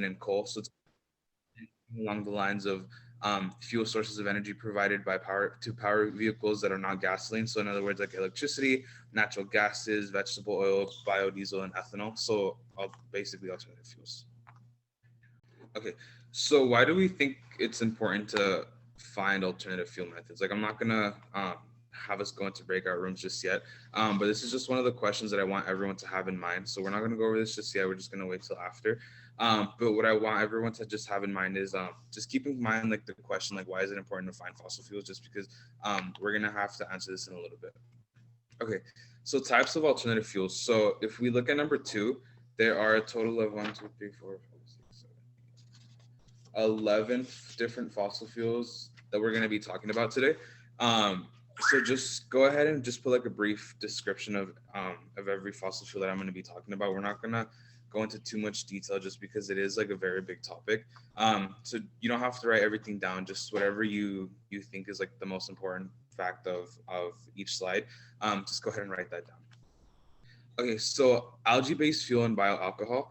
and coal. So it's along the lines of fuel sources of energy provided by power vehicles that are not gasoline. So in other words, like electricity, natural gases, vegetable oil, biodiesel, and ethanol. So basically alternative fuels. Okay, so why do we think it's important to find alternative fuel methods? Like, I'm not gonna have us go into breakout rooms just yet, but this is just one of the questions that I want everyone to have in mind. So we're not gonna go over this just yet. We're just gonna wait till after. But what I want everyone to just have in mind is just keep in mind like the question like why is it important to find fossil fuels? Just because we're gonna have to answer this in a little bit. Okay, so types of alternative fuels. So if we look at number two, there are a total of 1, 2, 3, 4, 5, 6, 7, 11 different fossil fuels that we're going to be talking about today. So just go ahead and just put like a brief description of every fossil fuel that I'm going to be talking about. We're not going to go into too much detail just because it is like a very big topic. So you don't have to write everything down, just whatever you think is like the most important fact of each slide. Just go ahead and write that down. Okay, so algae-based fuel and bioalcohol.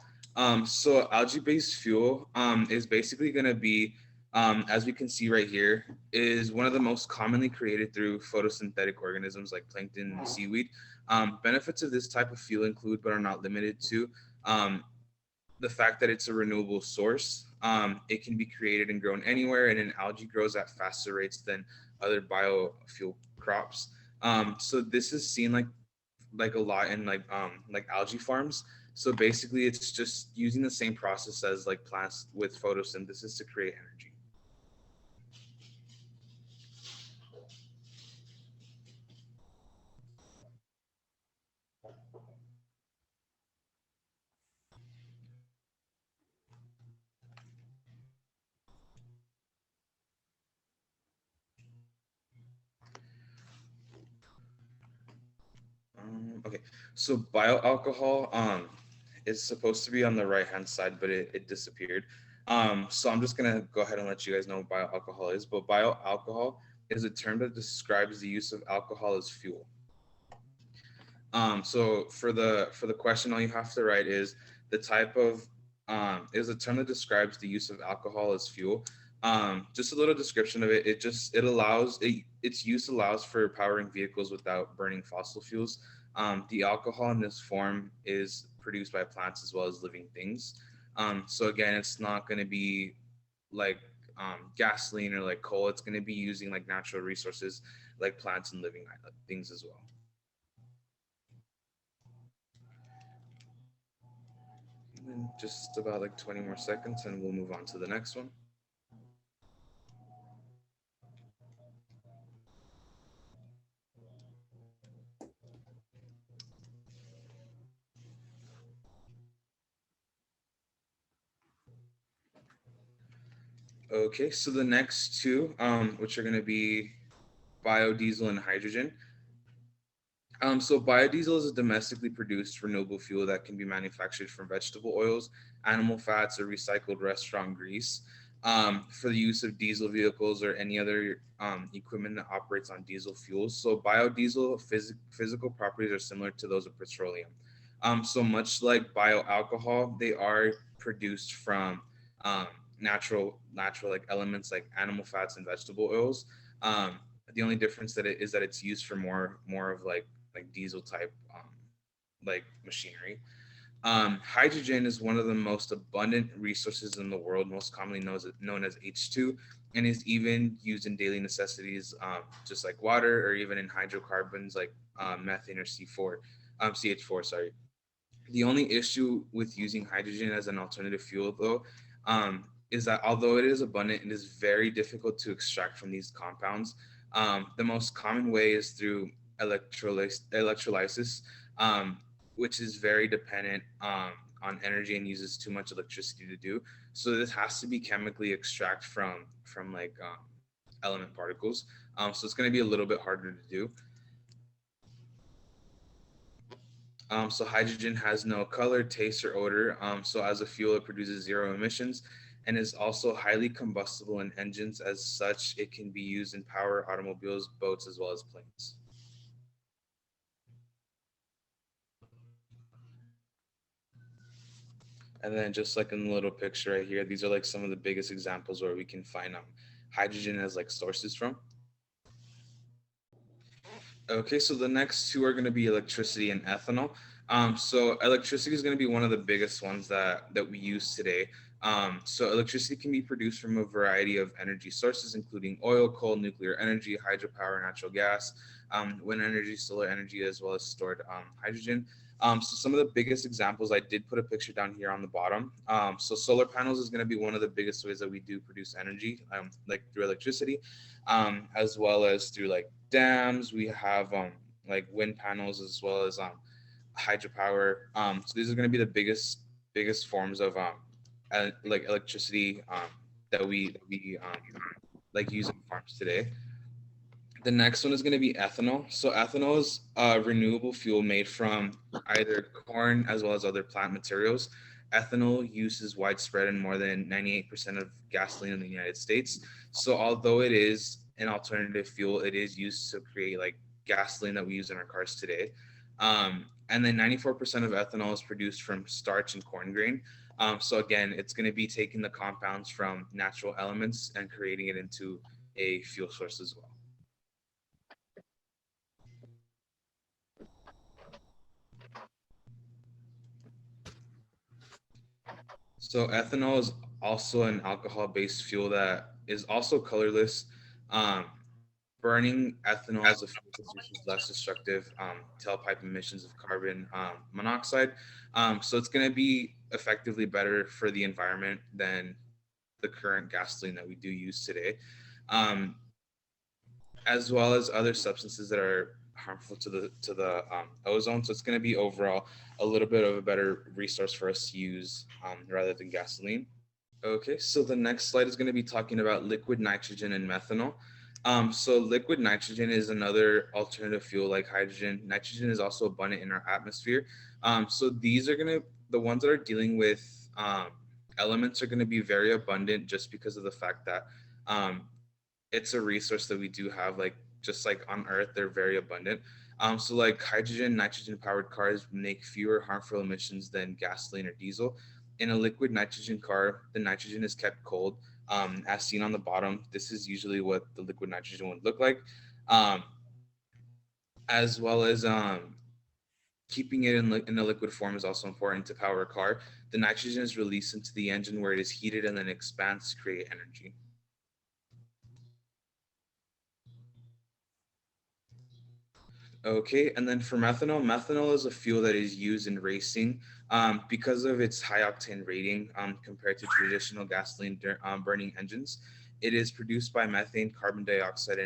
So algae-based fuel is basically going to be, as we can see right here, is one of the most commonly created through photosynthetic organisms like plankton and seaweed. Benefits of this type of fuel include, but are not limited to, um, the fact that it's a renewable source. It can be created and grown anywhere, and an algae grows at faster rates than other biofuel crops. So this is seen like a lot in like algae farms. So basically it's just using the same process as like plants with photosynthesis to create energy. Okay, so bioalcohol is supposed to be on the right hand side, but it disappeared. So I'm just gonna go ahead and let you guys know what bioalcohol is. But bioalcohol is a term that describes the use of alcohol as fuel. So for the question, all you have to write is the type of is a term that describes the use of alcohol as fuel. Just a little description of it. Its use allows for powering vehicles without burning fossil fuels. The alcohol in this form is produced by plants as well as living things. So again, it's not going to be like gasoline or like coal. It's going to be using like natural resources like plants and living things as well. And then just about like 20 more seconds and we'll move on to the next one. Okay, so the next two, which are going to be biodiesel and hydrogen. So biodiesel is a domestically produced renewable fuel that can be manufactured from vegetable oils, animal fats, or recycled restaurant grease for the use of diesel vehicles or any other equipment that operates on diesel fuels. So biodiesel physical properties are similar to those of petroleum. So much like bioalcohol, they are produced from um, natural like elements like animal fats and vegetable oils. Um, the only difference that it is that it's used for more of like diesel type like machinery. Hydrogen is one of the most abundant resources in the world, most commonly known as H2, and is even used in daily necessities, just like water, or even in hydrocarbons like methane or CH4. Sorry. The only issue with using hydrogen as an alternative fuel, though, is that although it is abundant, it is very difficult to extract from these compounds. The most common way is through electrolysis, um, which is very dependent on energy and uses too much electricity to do. So this has to be chemically extract from like element particles. So it's going to be a little bit harder to do. So hydrogen has no color, taste, or odor. So as a fuel, it produces zero emissions and is also highly combustible in engines. As such, it can be used in power automobiles, boats, as well as planes. And then just like in the little picture right here, these are like some of the biggest examples where we can find hydrogen as like sources from. Okay, so the next two are going to be electricity and ethanol. So electricity is going to be one of the biggest ones that we use today. So electricity can be produced from a variety of energy sources, including oil, coal, nuclear energy, hydropower, natural gas, wind energy, solar energy, as well as stored hydrogen. So some of the biggest examples, I did put a picture down here on the bottom. So solar panels is going to be one of the biggest ways that we do produce energy, like through electricity, as well as through like dams. We have like wind panels as well as hydropower. So these are going to be the biggest forms of like electricity that we like use in farms today. The next one is going to be ethanol. So ethanol is a renewable fuel made from either corn as well as other plant materials. Ethanol use is widespread in more than 98% of gasoline in the United States. So although it is an alternative fuel, it is used to create like gasoline that we use in our cars today. And then 94% of ethanol is produced from starch and corn grain. So again, it's going to be taking the compounds from natural elements and creating it into a fuel source as well. So ethanol is also an alcohol-based fuel that is also colorless. Um, Burning ethanol as a fuel produces less destructive tailpipe emissions of carbon monoxide. So it's going to be effectively better for the environment than the current gasoline that we do use today, um, as well as other substances that are harmful to the ozone. So it's going to be overall a little bit of a better resource for us to use rather than gasoline. Okay, so the next slide is going to be talking about liquid nitrogen and methanol. So liquid nitrogen is another alternative fuel like hydrogen. Nitrogen is also abundant in our atmosphere. So these are going to, the ones that are dealing with elements are going to be very abundant just because of the fact that um, it's a resource that we do have, like just like on Earth, they're very abundant. So like hydrogen, nitrogen powered cars make fewer harmful emissions than gasoline or diesel. In a liquid nitrogen car, the nitrogen is kept cold, as seen on the bottom. This is usually what the liquid nitrogen would look like, um, as well as keeping it in a liquid form is also important to power a car. The nitrogen is released into the engine where it is heated and then expands to create energy. Okay, and then for methanol, methanol is a fuel that is used in racing because of its high octane rating compared to traditional gasoline burning engines. It is produced by methane, carbon dioxide,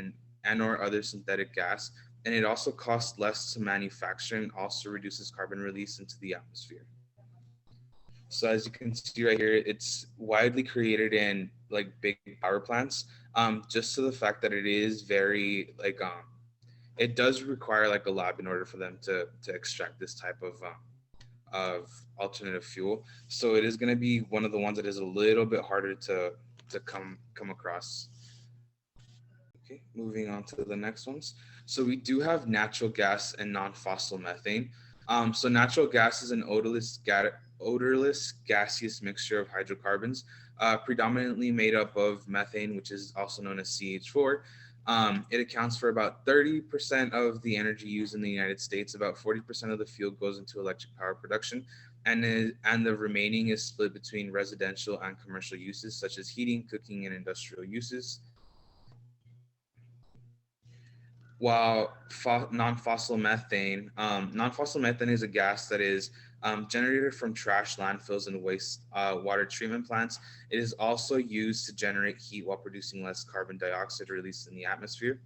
and or other synthetic gas, and it also costs less to manufacture and also reduces carbon release into the atmosphere. So as you can see right here, it's widely created in like big power plants, just to the fact that it is very like it does require like a lab in order for them to extract this type of alternative fuel. So it is going to be one of the ones that is a little bit harder to come across. Okay, moving on to the next ones. So we do have natural gas and non-fossil methane. So natural gas is an odorless gaseous mixture of hydrocarbons, predominantly made up of methane, which is also known as CH4. It accounts for about 30% of the energy used in the United States. About 40% of the fuel goes into electric power production, and the remaining is split between residential and commercial uses, such as heating, cooking, and industrial uses. While non-fossil methane is a gas that is generated from trash landfills and waste water treatment plants. It is also used to generate heat while producing less carbon dioxide released in the atmosphere.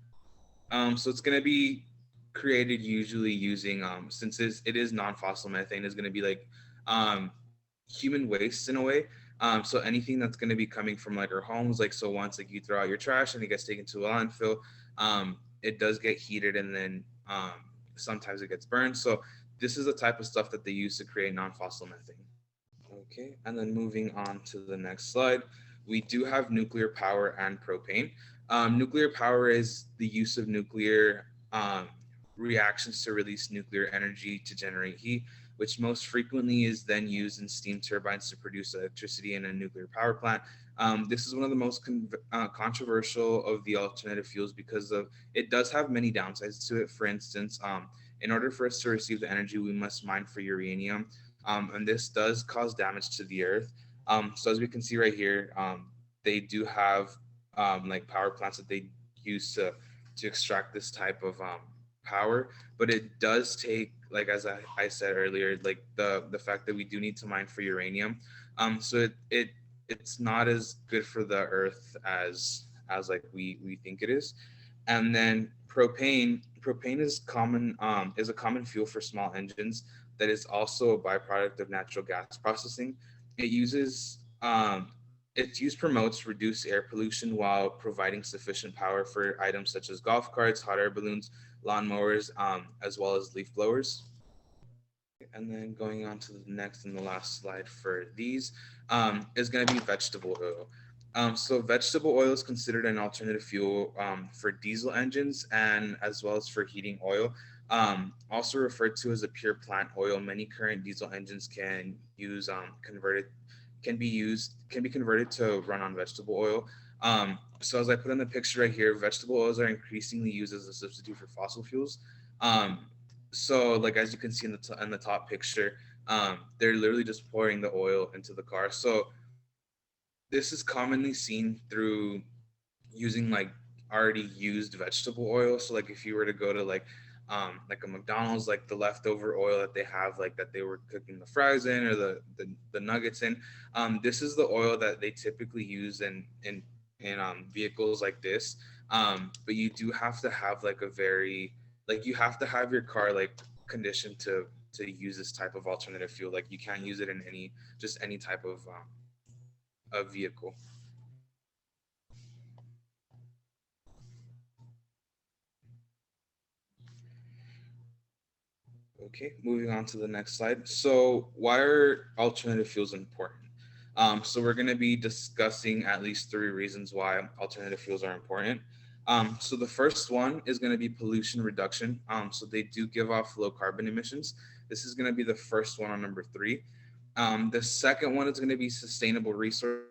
So it's going to be created usually using, since it is non-fossil methane, is going to be like um, human waste in a way. So anything that's going to be coming from like our homes, like so once like you throw out your trash and it gets taken to a landfill, it does get heated and then sometimes it gets burned. So this is the type of stuff that they use to create non-fossil methane. Okay, and then moving on to the next slide, we do have nuclear power and propane. Nuclear power is the use of nuclear reactions to release nuclear energy to generate heat, which most frequently is then used in steam turbines to produce electricity in a nuclear power plant. This is one of the most controversial of the alternative fuels because of it does have many downsides to it. For instance, in order for us to receive the energy, we must mine for uranium, and this does cause damage to the earth. So as we can see right here, they do have like power plants that they use to extract this type of power, but it does take, like as I said earlier, like the fact that we do need to mine for uranium. So it's not as good for the earth as like we think it is. And then propane is a common fuel for small engines that is also a byproduct of natural gas processing. It uses its use promotes reduced air pollution while providing sufficient power for items such as golf carts, hot air balloons, lawnmowers, as well as leaf blowers. And then going on to the next and the last slide for these is going to be vegetable oil. So vegetable oil is considered an alternative fuel for diesel engines and as well as for heating oil. Also referred to as a pure plant oil, many current diesel engines can be converted to run on vegetable oil. So as I put in the picture right here, vegetable oils are increasingly used as a substitute for fossil fuels. Um, so like as you can see in in the top picture, they're literally just pouring the oil into the car. So this is commonly seen through using like already used vegetable oil. So like if you were to go to like a McDonald's, like the leftover oil that they have, like that they were cooking the fries in or the nuggets in, this is the oil that they typically use in vehicles like this. But you do have to have like a very like you have to have your car like conditioned to use this type of alternative fuel. Like you can't use it in any type of vehicle. Okay, moving on to the next slide. So, why are alternative fuels important? So, we're going to be discussing at least three reasons why alternative fuels are important. So, the first one is going to be pollution reduction. So, they do give off low carbon emissions. This is going to be the first one on number three. The second one is going to be sustainable resource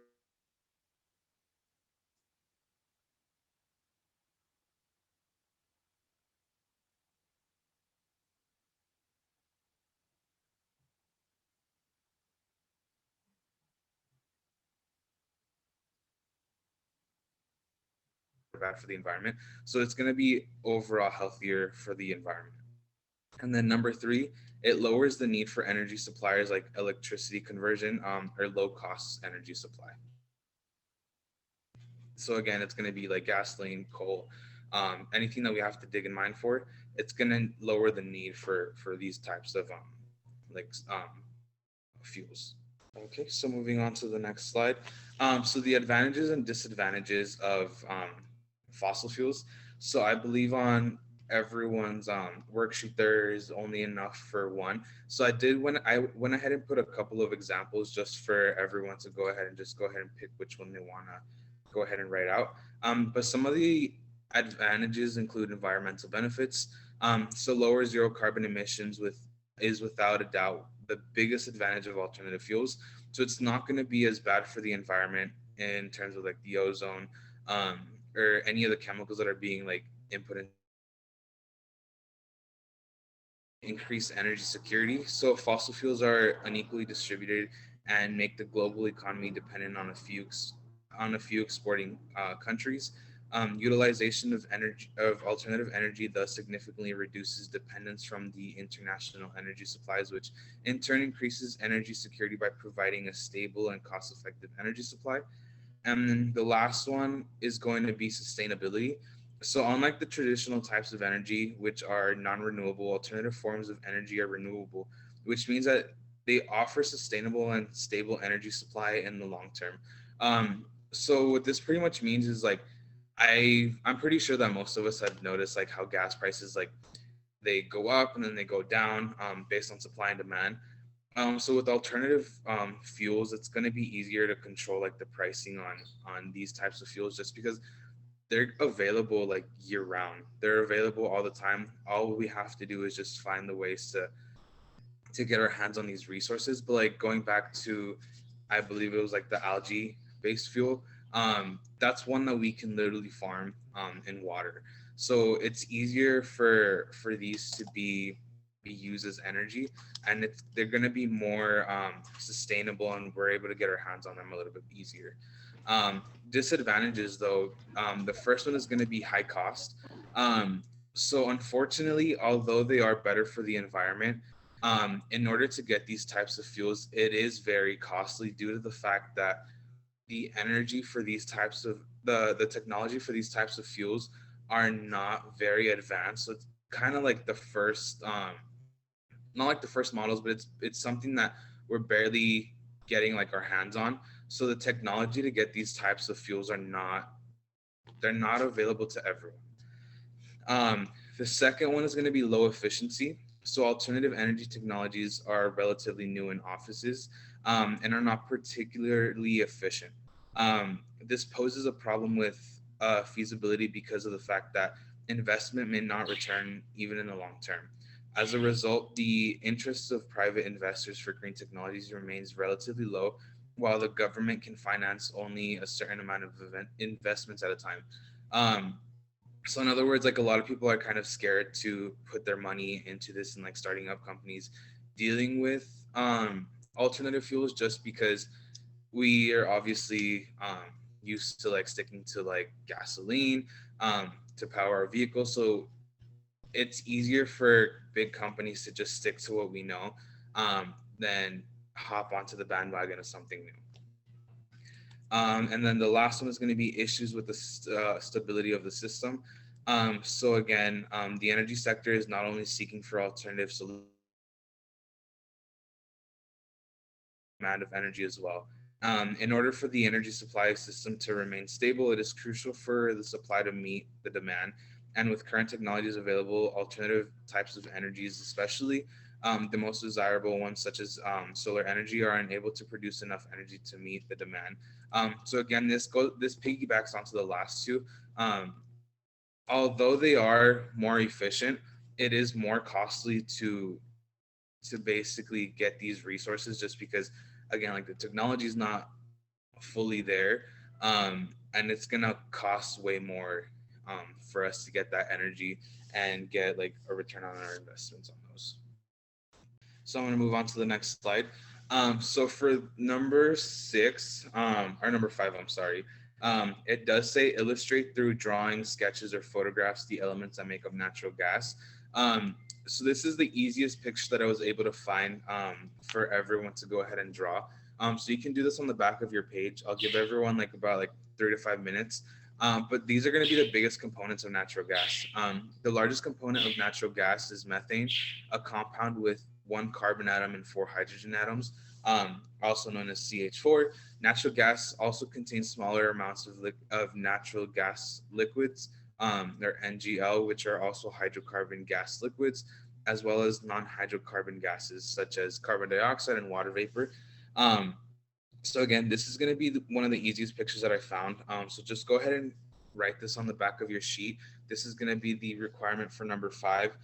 bad for the environment. So, it's going to be overall healthier for the environment. And then number three, it lowers the need for energy suppliers like electricity conversion or low cost energy supply. So again, it's going to be like gasoline, coal, anything that we have to dig and mine for. It's going to lower the need for these types of like fuels. Okay, so moving on to the next slide. So the advantages and disadvantages of fossil fuels. So I believe on everyone's worksheet there is only enough for one. So I went ahead and put a couple of examples just for everyone to go ahead and just go ahead and pick which one they want to go ahead and write out. But some of the advantages include environmental benefits. So lower zero carbon emissions with is without a doubt the biggest advantage of alternative fuels. So it's not going to be as bad for the environment in terms of like the ozone um, or any of the chemicals that are being like input into increase energy security. So fossil fuels are unequally distributed and make the global economy dependent on a few exporting countries. Utilization of energy of alternative energy thus significantly reduces dependence from the international energy supplies, which in turn increases energy security by providing a stable and cost-effective energy supply. And then the last one is going to be sustainability. So, unlike the traditional types of energy, which are non renewable, alternative forms of energy are renewable, which means that they offer sustainable and stable energy supply in the long term. So, what this pretty much means is like, I'm pretty sure that most of us have noticed like how gas prices like they go up and then they go down based on supply and demand. So with alternative fuels, it's going to be easier to control like the pricing on these types of fuels, just because they're available like year round. They're available all the time. All we have to do is just find the ways to get our hands on these resources. But like going back to, I believe it was like the algae based fuel. That's one that we can literally farm in water. So it's easier for these to be used as energy, and they're going to be more sustainable, and we're able to get our hands on them a little bit easier. Disadvantages though, the first one is going to be high cost. So unfortunately, although they are better for the environment, in order to get these types of fuels, it is very costly due to the fact that the energy for these types of the technology for these types of fuels are not very advanced. So it's kind of like the first, not like the first models, but it's something that we're barely getting like our hands on. So the technology to get these types of fuels are not, they're not available to everyone. The second one is going to be low efficiency. So alternative energy technologies are relatively new in offices, and are not particularly efficient. This poses a problem with feasibility because of the fact that investment may not return even in the long term. As a result, the interests of private investors for green technologies remains relatively low, while the government can finance only a certain amount of investments at a time. Um, so in other words, like a lot of people are kind of scared to put their money into this and like starting up companies dealing with alternative fuels, just because we are obviously used to like sticking to like gasoline to power our vehicles. So it's easier for big companies to just stick to what we know than hop onto the bandwagon of something new. And then the last one is going to be issues with the stability of the system. So again, the energy sector is not only seeking for alternative solutions, but it's also demand of energy as well. In order for the energy supply system to remain stable, it is crucial for the supply to meet the demand. And with current technologies available, alternative types of energies, especially the most desirable ones, such as solar energy, are unable to produce enough energy to meet the demand. So again, this piggybacks onto the last two. Um, Although they are more efficient, it is more costly to basically get these resources, just because again, like the technology is not fully there, and it's gonna cost way more for us to get that energy and get like a return on our investments on those. So I'm going to move on to the next slide. So for number six, or number five, I'm sorry, it does say illustrate through drawings, sketches, or photographs the elements that make up natural gas. So this is the easiest picture that I was able to find for everyone to go ahead and draw. So you can do this on the back of your page. I'll give everyone like about like 3 to 5 minutes. But these are going to be the biggest components of natural gas. The largest component of natural gas is methane, a compound with one carbon atom and four hydrogen atoms, also known as CH4. Natural gas also contains smaller amounts of natural gas liquids, or NGL, which are also hydrocarbon gas liquids, as well as non hydrocarbon gases such as carbon dioxide and water vapor. Um, so again, this is going to be one of the easiest pictures that I found. So just go ahead and write this on the back of your sheet. This is going to be the requirement for number five.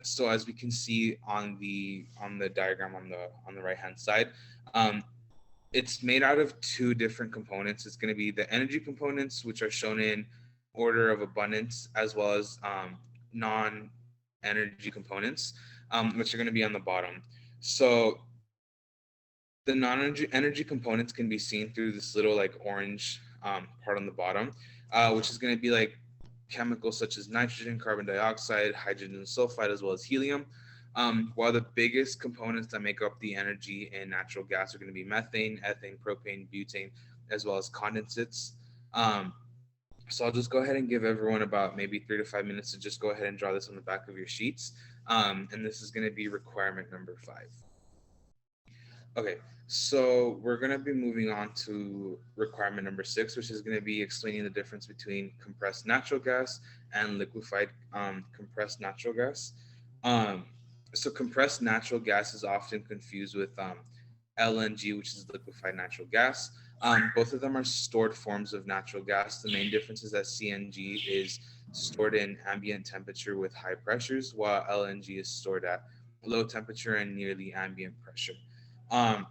So as we can see on the diagram on the right hand side, it's made out of two different components. It's going to be the energy components, which are shown in order of abundance, as well as non-energy components, which are going to be on the bottom. So the non-energy components can be seen through this little like orange part on the bottom, which is going to be like chemicals such as nitrogen, carbon dioxide, hydrogen sulfide, as well as helium. While the biggest components that make up the energy in natural gas are going to be methane, ethane, propane, butane, as well as condensates. Um, so I'll just go ahead and give everyone about maybe 3 to 5 minutes to just go ahead and draw this on the back of your sheets. And this is going to be requirement number five. Okay, so we're going to be moving on to requirement number six, which is going to be explaining the difference between compressed natural gas and liquefied compressed natural gas. Um, so compressed natural gas is often confused with LNG, which is liquefied natural gas. Both of them are stored forms of natural gas. The main difference is that CNG is stored in ambient temperature with high pressures, while LNG is stored at low temperature and nearly ambient pressure. Um,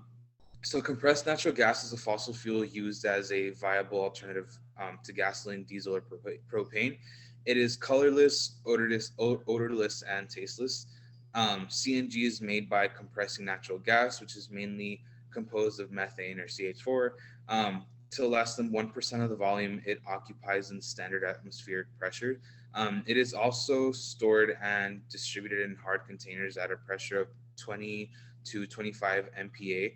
so compressed natural gas is a fossil fuel used as a viable alternative to gasoline, diesel, or propane. It is colorless, odorless, and tasteless. CNG is made by compressing natural gas, which is mainly composed of methane or CH4, to less than 1% of the volume it occupies in standard atmospheric pressure. It is also stored and distributed in hard containers at a pressure of 20 to 25 MPa.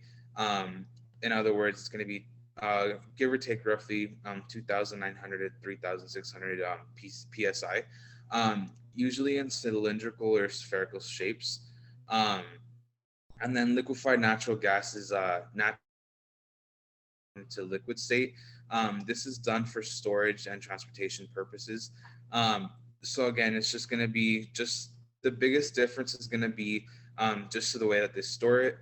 In other words, it's going to be give or take roughly 2,900 to 3,600 psi, usually in cylindrical or spherical shapes. Um, and then liquefied natural gas is to liquid state. This is done for storage and transportation purposes. So again, it's just going to be just the biggest difference is going to be just to the way that they store it.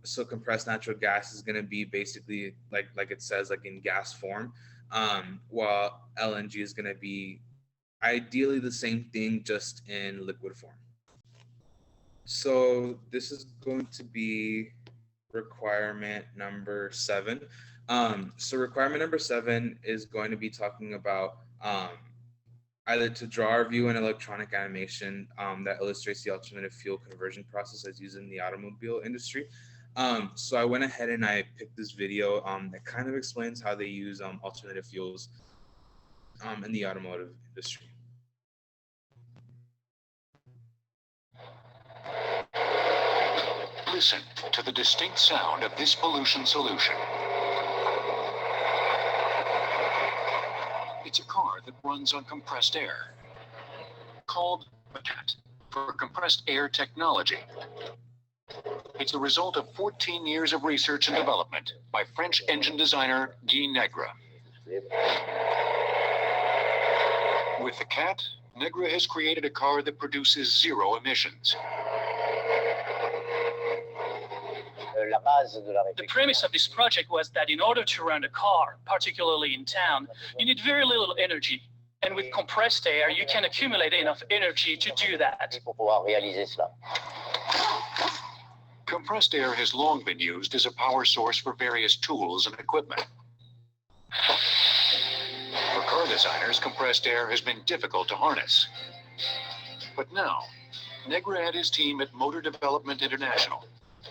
So compressed natural gas is going to be basically like it says, like in gas form, while LNG is going to be ideally the same thing, just in liquid form. So this is going to be requirement number 7. So requirement number 7 is going to be talking about either to draw or view an electronic animation that illustrates the alternative fuel conversion process as used in the automobile industry. So I went ahead and I picked this video that kind of explains how they use alternative fuels in the automotive industry. Listen to the distinct sound of this pollution solution. It's a car that runs on compressed air, called Methanol for compressed air technology. It's the result of 14 years of research and development by French engine designer Guy Negre. With the CAT, Negre has created a car that produces zero emissions. The premise of this project was that in order to run a car, particularly in town, you need very little energy. And with compressed air, you can accumulate enough energy to do that. Compressed air has long been used as a power source for various tools and equipment. For car designers, compressed air has been difficult to harness. But now, Negre and his team at Motor Development International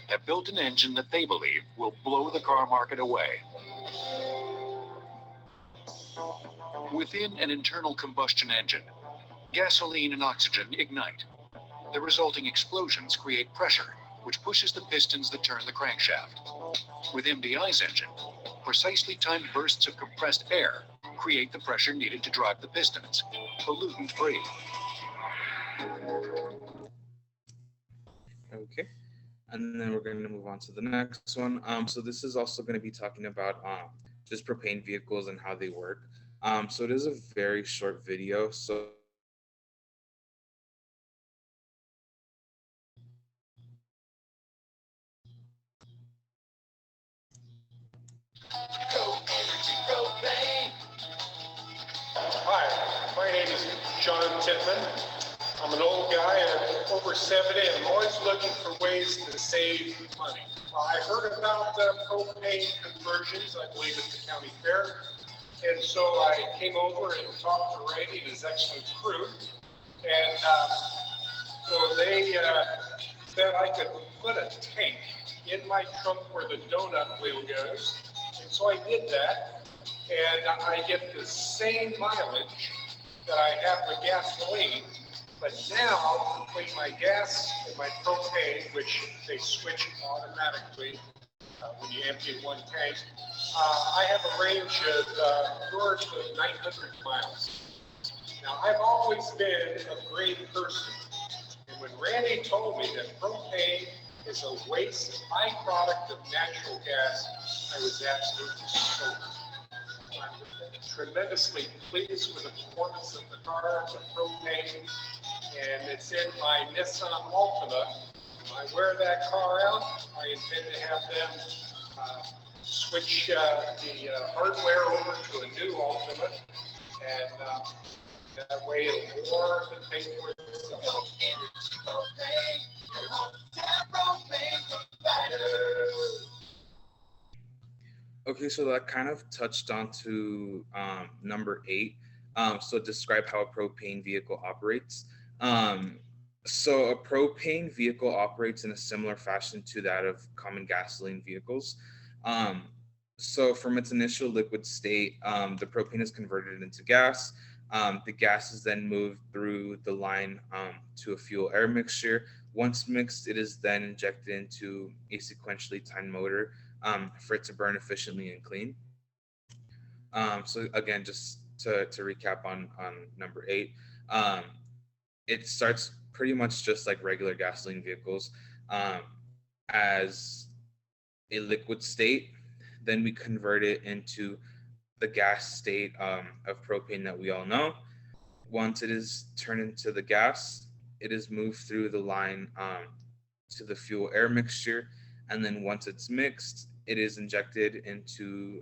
have built an engine that they believe will blow the car market away. Within an internal combustion engine, gasoline and oxygen ignite. The resulting explosions create pressure, which pushes the pistons that turn the crankshaft. With MDI's engine, precisely timed bursts of compressed air create the pressure needed to drive the pistons, pollutant-free. Okay. And then we're going to move on to the next one. So this is also going to be talking about just propane vehicles and how they work. So it is a very short video. So Hi, my name is John Tittman. I'm an old guy, I'm over 70, and I'm always looking for ways to save money. I heard about propane conversions, I believe, at the county fair, and so I came over and talked to Randy and his excellent crew, and so they said I could put a tank in my trunk where the donut wheel goes, and so I did that, and I get the same mileage that I have with gasoline. But now, between my gas and my propane, which they switch automatically when you empty one tank, I have a range of north of 900 miles. Now, I've always been a great person, and when Randy told me that propane is a waste byproduct of natural gas, I was absolutely stoked. I'm tremendously pleased with the performance of the car, the propane, and it's in my Nissan Altima. When I wear that car out, I intend to have them switch the hardware over to a new Ultimate, and that way it'll more than pay for itself. Okay, so that kind of touched on to number 8. So describe how a propane vehicle operates. So a propane vehicle operates in a similar fashion to that of common gasoline vehicles. Um, so from its initial liquid state, the propane is converted into gas. The gas is then moved through the line to a fuel air mixture. Once mixed, it is then injected into a sequentially timed motor for it to burn efficiently and clean. So again, just to recap on number 8, um, it starts pretty much just like regular gasoline vehicles um, as a liquid state. Then we convert it into the gas state of propane that we all know. Once it is turned into the gas, it is moved through the line to the fuel air mixture. And then once it's mixed, it is injected into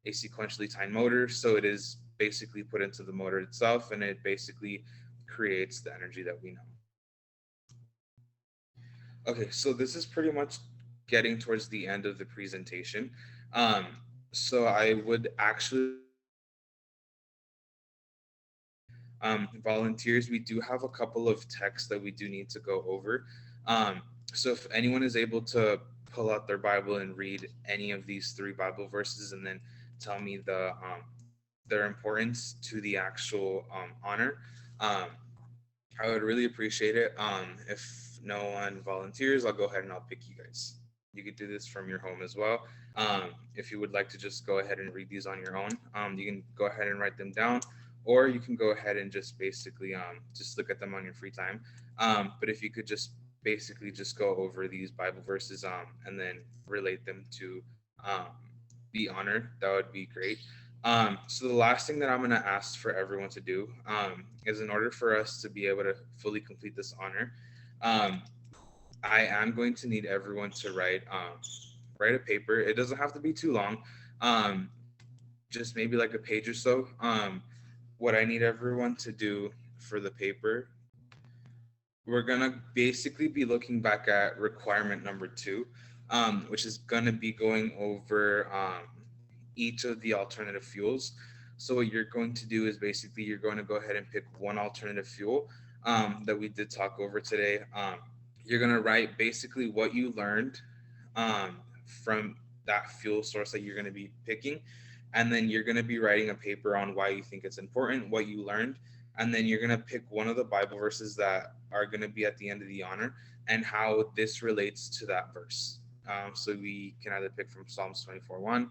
a sequentially timed motor. So it is basically put into the motor itself, and it basically creates the energy that we know. Okay, so this is pretty much getting towards the end of the presentation. So I would actually volunteers, we do have a couple of texts that we do need to go over. So if anyone is able to pull out their Bible and read any of these 3 Bible verses and then tell me their importance to the actual honor, I would really appreciate it. If no one volunteers, I'll go ahead and I'll pick you guys. You could do this from your home as well. If you would like to just go ahead and read these on your own, you can go ahead and write them down, or you can go ahead and just basically just look at them on your free time. But if you could just basically just go over these Bible verses and then relate them to the honor, that would be great. So the last thing that I'm going to ask for everyone to do is, in order for us to be able to fully complete this honor, I am going to need everyone to write a paper. It doesn't have to be too long, just maybe like a page or so. What I need everyone to do for the paper, we're gonna basically be looking back at requirement number 2, which is gonna be going over each of the alternative fuels. So what you're going to do is basically you're going to go ahead and pick one alternative fuel that we did talk over today. You're going to write basically what you learned from that fuel source that you're going to be picking. And then you're going to be writing a paper on why you think it's important, what you learned. And then you're going to pick one of the Bible verses that are going to be at the end of the honor and how this relates to that verse. So we can either pick from Psalms 24:1,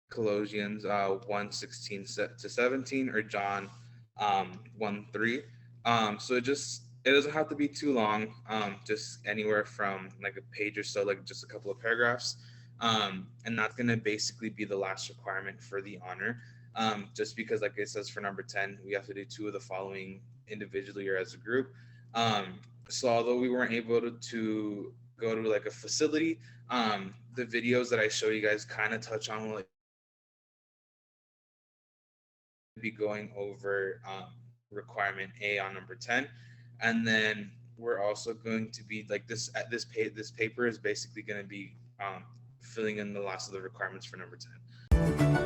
Colossians 1:16-17, or John 1:3. So it doesn't have to be too long, just anywhere from like a page or so, like just a couple of paragraphs. And that's going to basically be the last requirement for the honor. Just because, like it says for number 10, we have to do 2 of the following individually or as a group. So although we weren't able to go to like a facility, the videos that I show you guys kind of touch on like be going over requirement A on number 10. And then we're also going to be like this paper is basically going to be filling in the last of the requirements for number 10.